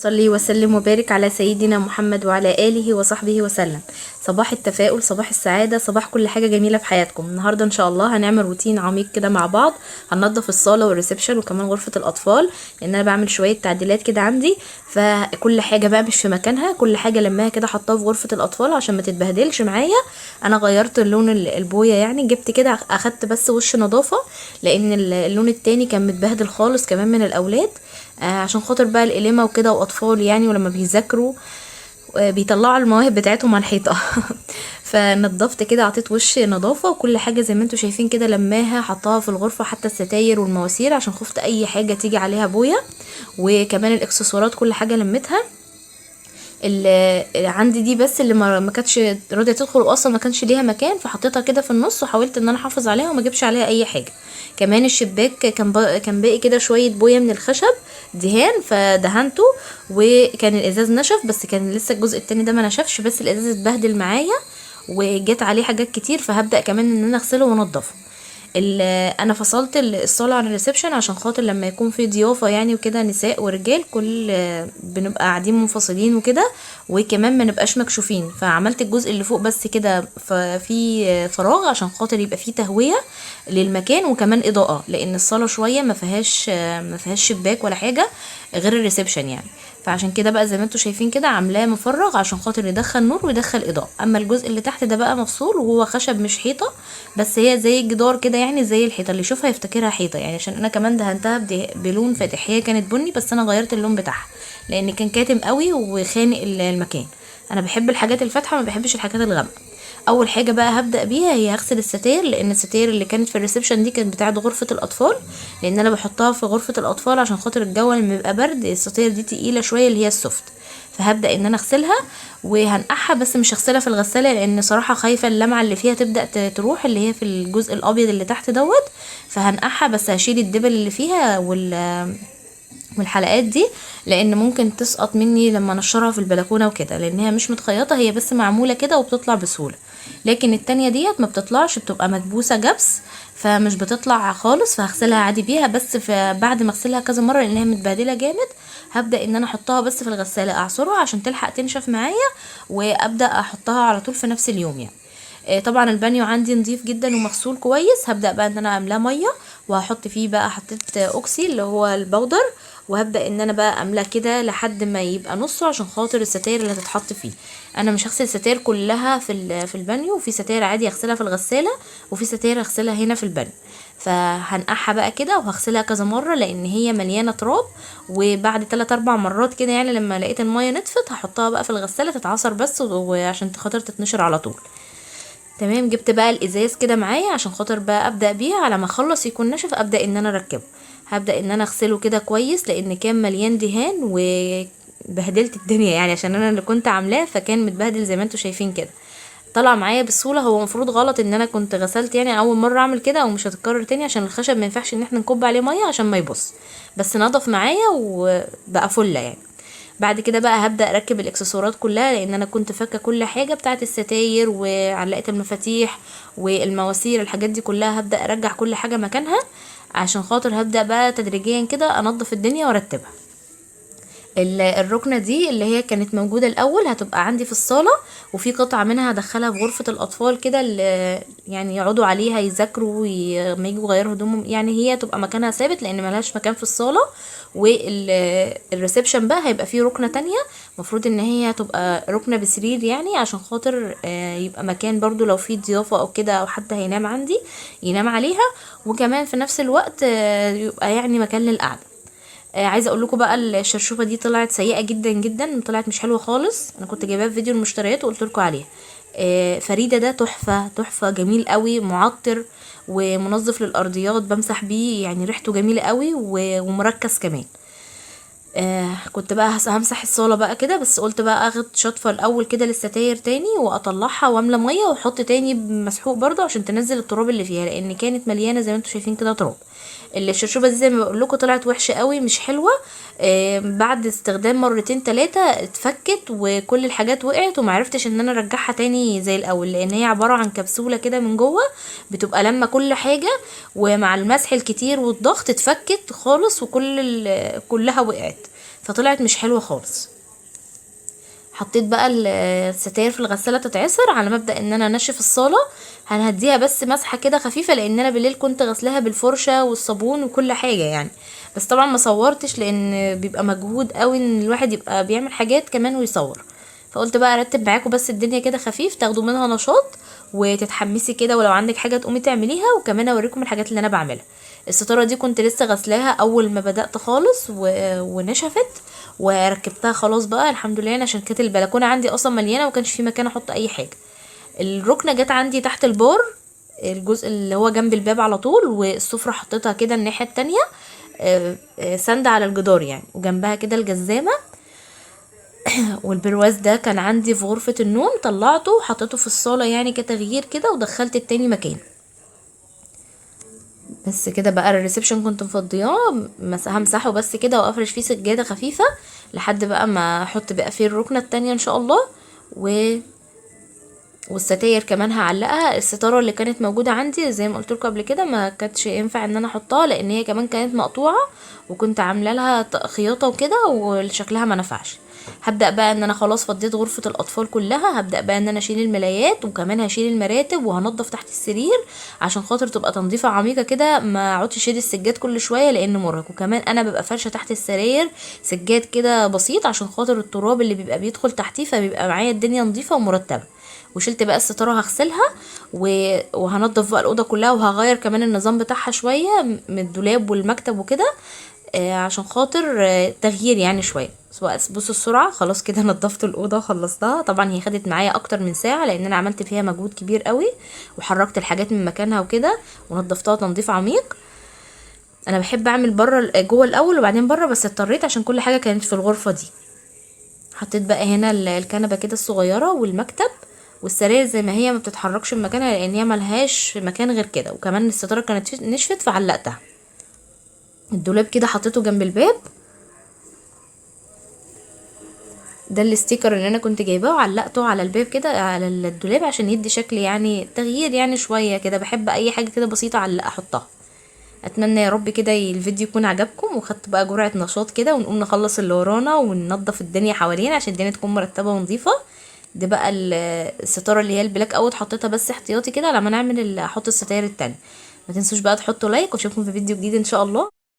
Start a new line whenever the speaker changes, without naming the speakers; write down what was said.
صلي وسلم وبارك على سيدنا محمد وعلى آله وصحبه وسلم. صباح التفاؤل، صباح السعادة، صباح كل حاجة جميلة في حياتكم. النهاردة ان شاء الله هنعمل روتين عميق كده مع بعض. هننضف الصالة والريسبشن وكمان غرفة الأطفال، لأن أنا بعمل شوية تعديلات كده عندي، فكل حاجة بقى مش في مكانها، كل حاجة لماها كده حطها في غرفة الأطفال عشان ما تتبهدلش معايا. أنا غيرت اللون البوية، يعني جبت كده أخدت بس وش نظافة، لأن اللون التاني كان متبهدل خالص كمان من الأولاد. عشان خاطر بقى القلمة وكده واطفال يعني، ولما بيذاكروا بيطلعوا المواهب بتاعتهم على الحيطه. فنضفت كده، عطيت وش نظافه، وكل حاجه زي ما انتم شايفين كده لماها حطاها في الغرفه، حتى الستاير والمواسير عشان خفت اي حاجه تيجي عليها بويه. وكمان الاكسسوارات كل حاجه لمتها. اللي عندي دي بس اللي ما كانتش راضيه تدخل، واصلا ما كانش ليها مكان، فحطيتها كده في النص وحاولت ان انا احافظ عليها وما اجيبش عليها اي حاجه. كمان الشباك كان باقي كده شويه بويه من الخشب دهان، فدهنته. وكان الازاز نشف، بس كان لسه الجزء التاني ده ما نشفش، بس الازاز اتبهدل معايا وجت عليه حاجات كتير، فهبدا كمان ان انا اغسله وانضفه. انا فصلت الصاله عن الريسبشن عشان خاطر لما يكون في ضيافه يعني وكده، نساء ورجال، كل بنبقى قاعدين منفصلين وكده، وكمان ما نبقاش مكشوفين. فعملت الجزء اللي فوق بس كده في فراغ عشان خاطر يبقى فيه تهويه للمكان وكمان اضاءه، لان الصاله شويه ما فيهاش شباك ولا حاجه غير الريسبشن يعني. فعشان كده بقى زي ما انتوا شايفين كده عاملاه مفرغ عشان خاطر يدخل نور ويدخل اضاءه. اما الجزء اللي تحت ده بقى مفصول، وهو خشب مش حيطه، بس هي زي الجدار كده يعني، زي الحيطه اللي يشوفها يفتكرها حيطه يعني، عشان انا كمان دهنتها بلون فاتح. هي كانت بني بس انا غيرت اللون بتاعها لان كان كاتم قوي وخانق المكان. انا بحب الحاجات الفاتحه، ما بحبش الحاجات الغامقه. اول حاجه بقى هبدا بيها هي هغسل الستاير، لان الستاير اللي كانت في الريسبشن دي كانت بتاعه غرفه الاطفال، لان انا بحطها في غرفه الاطفال عشان خاطر الجو لما بيبقى برد الستاير دي تقيله شويه اللي هي السوفت. فهبدا ان انا اغسلها وهنقعها، بس مش هغسلها في الغساله لان صراحه خايفه اللمعه اللي فيها تبدا تروح، اللي هي في الجزء الابيض اللي تحت دوت. فهنقعها بس هشيل الدبل اللي فيها والحلقات دي، لان ممكن تسقط مني لما نشرها في البلكونه وكده، لان هي مش متخيطه، هي بس معموله كده وبتطلع بسهوله. لكن التانية ديت ما بتطلعش، بتبقى مدبوسه جبس، فمش بتطلع خالص. فهغسلها عادي بيها، بس بعد ما اغسلها كذا مره لان هي متبهدله جامد، هبدا ان انا احطها بس في الغساله اعصرها عشان تلحق تنشف معايا، وابدا احطها على طول في نفس اليوم يعني. طبعا البانيو عندي نظيف جدا ومغسول كويس. هبدا بقى ان انا املاه ميه، وهحط فيه بقى، حطيت اوكسي اللي هو البودر، وهبدا ان انا بقى املاه كده لحد ما يبقى نصه عشان خاطر الستاير اللي هتتحط فيه. انا مش هغسل الستاير كلها في البانيو، وفي ستاير عادي اغسلها في الغساله، وفي ستاير اغسلها هنا في البانيو. فهنقعها بقى كده وهغسلها كذا مره لان هي مليانه تراب. وبعد 3 4 مرات كده يعني، لما لقيت الميه نطفت هحطها بقى في الغساله تتعصر بس، وعشان خاطر تتنشر على طول. تمام. جبت بقى الازاز كده معايا عشان خاطر بقى ابدا بيها، على ما اخلص يكون نشف ابدا ان انا اركبه. هبدا ان انا اغسله كده كويس لان كان مليان دهان وبهدلت الدنيا يعني، عشان انا اللي كنت عاملاه فكان متبهدل زي ما انتوا شايفين كده. طلع معايا بسهوله. هو المفروض غلط ان انا كنت غسلت يعني اول مره اعمل كده، او مش هتتكرر تاني عشان الخشب ما ينفعش ان احنا نكب عليه ميه عشان ما يبص، بس نضف معايا وبقى فله يعني. بعد كده بقى هبدأ اركب الاكسسوارات كلها، لان انا كنت فاكه كل حاجه بتاعه الستاير وعلقه المفاتيح والمواسير، الحاجات دي كلها هبدأ ارجع كل حاجه مكانها عشان خاطر هبدأ بقى تدريجيا كده انضف الدنيا وارتبها. الركنة دي اللي هي كانت موجودة الأول هتبقى عندي في الصالة، وفي قطعة منها هدخلها في غرفة الأطفال كده، اللي يعني يقعدوا عليها يذاكروا ما يجوا يغيروا هدومهم يعني، هي تبقى مكانها ثابت لأن ملهاش مكان في الصالة. والريسبشن بقى هيبقى فيه ركنة تانية، مفروض ان هي تبقى ركنة بسرير يعني، عشان خاطر يبقى مكان برضو لو في ضيافة او كده او حد هينام عندي ينام عليها، وكمان في نفس الوقت يبقى يعني مكان للقعدة. عايزه اقول لكم بقى الشرشوفه دي طلعت سيئه جدا جدا، طلعت مش حلوه خالص. انا كنت جايباها في فيديو المشتريات وقلت لكم عليها. فريده ده تحفه تحفه، جميل قوي، معطر ومنظف للارضيات، بمسح بيه يعني ريحته جميله قوي ومركز كمان. كنت بقى همسح الصاله بقى كده، بس قلت بقى اخد شطفه الاول كده للستاير تاني واطلعها واملى ميه واحط تاني مسحوق برضه عشان تنزل التراب اللي فيها، لان كانت مليانه زي ما انتم شايفين كده تراب. الشرشوبه دي زي ما بقول لكم طلعت وحشه قوي، مش حلوه. بعد استخدام مرتين تلاتة اتفكت وكل الحاجات وقعت، ومعرفتش ان انا ارجعها تاني زي الاول، لان هي عباره عن كبسوله كده من جوه بتبقى لما كل حاجه، ومع المسح الكتير والضغط اتفكت خالص كلها وقعت. فطلعت مش حلوه خالص. حطيت بقى الستاير في الغساله تتعصر على مبدا ان انا انشف الصاله. هنهديها بس مسحه كده خفيفه، لان انا بالليل كنت غسلاها بالفرشه والصابون وكل حاجه يعني. بس طبعا ما صورتش لان بيبقى مجهود قوي ان الواحد يبقى بيعمل حاجات كمان ويصور. فقلت بقى ارتب معاكم بس الدنيا كده خفيف، تاخدوا منها نشاط وتتحمسي كده، ولو عندك حاجه تقومي تعمليها، وكمان اوريكم الحاجات اللي انا بعملها. الستاره دي كنت لسه غسلاها اول ما بدات خالص ونشفت، وركبتها خلاص بقى الحمد لله، عشان كانت البلكونه عندي اصلا مليانه وكانش في مكان احط اي حاجه. الركنه جت عندي تحت البار، الجزء اللي هو جنب الباب على طول، والسفره حطيتها كده الناحيه التانية ساندة على الجدار يعني، وجنبها كده الجزامه. والبرواز ده كان عندي في غرفه النوم، طلعته وحطيته في الصاله يعني كتغيير كده، ودخلت التاني مكان. بس كده بقى الريسبشن كنت مفضياه، همسحه بس كده وافرش فيه سجاده خفيفه لحد بقى ما احط بقى فيه الركنه التانية ان شاء الله. والستاير كمان هعلقها. الستاره اللي كانت موجوده عندي زي ما قلت لكم قبل كده ما كانتش ينفع ان انا احطها، لان هي كمان كانت مقطوعه، وكنت عامله لها خياطه وكده وشكلها ما نفعش. هبدا بقى ان انا خلاص فضيت غرفه الاطفال كلها، هبدا بقى ان انا اشيل الملايات، وكمان هشيل المراتب، وهنضف تحت السرير عشان خاطر تبقى تنظيفه عميقه كده، ما اقعدش اشيل السجاد كل شويه لانه مرهق. وكمان انا ببقى فرشه تحت السراير سجاد كده بسيط عشان خاطر التراب اللي بيبقى بيدخل تحتيه، فبيبقى معايا الدنيا نظيفه ومرتبه. وشلت بقى الستاره هغسلها وهنضف بقى الاوضه كلها، وهغير كمان النظام بتاعها شويه من الدولاب والمكتب وكده، عشان خاطر تغيير يعني شويه. بصوا السرعه، خلاص كده نضفت الاوضه وخلصتها. طبعا هي خدت معايا اكتر من ساعه لان انا عملت فيها مجهود كبير قوي، وحركت الحاجات من مكانها وكده، ونضفتها تنظيف عميق. انا بحب اعمل بره جوه الاول وبعدين بره، بس اضطريت عشان كل حاجه كانت في الغرفه دي. حطيت بقى هنا الكنبه كده الصغيره والمكتب، والسراير زي ما هي ما بتتحركش من مكانها لان هي ملهاش مكان غير كده، وكمان الستاره كانت نشفت فعلقتها. الدولاب كده حطيته جنب الباب، ده الستيكر اللي انا كنت جايباه وعلقته على الباب كده على الدولاب عشان يدي شكل يعني تغيير يعني شويه كده. بحب اي حاجه كده بسيطه علق احطها. اتمنى يا رب كده الفيديو يكون عجبكم، وخدت بقى جرعه نشاط كده، ونقوم نخلص اللي ورانا وننظف الدنيا حوالينا عشان الدنيا تكون مرتبه ونظيفه. دي بقى الستاره اللي هي البلاك اوت حطيتها بس احتياطي كده لما نعمل احط الستاير التانية. ما تنسوش بقى تحطوا لايك، واشوفكم في فيديو جديد ان شاء الله.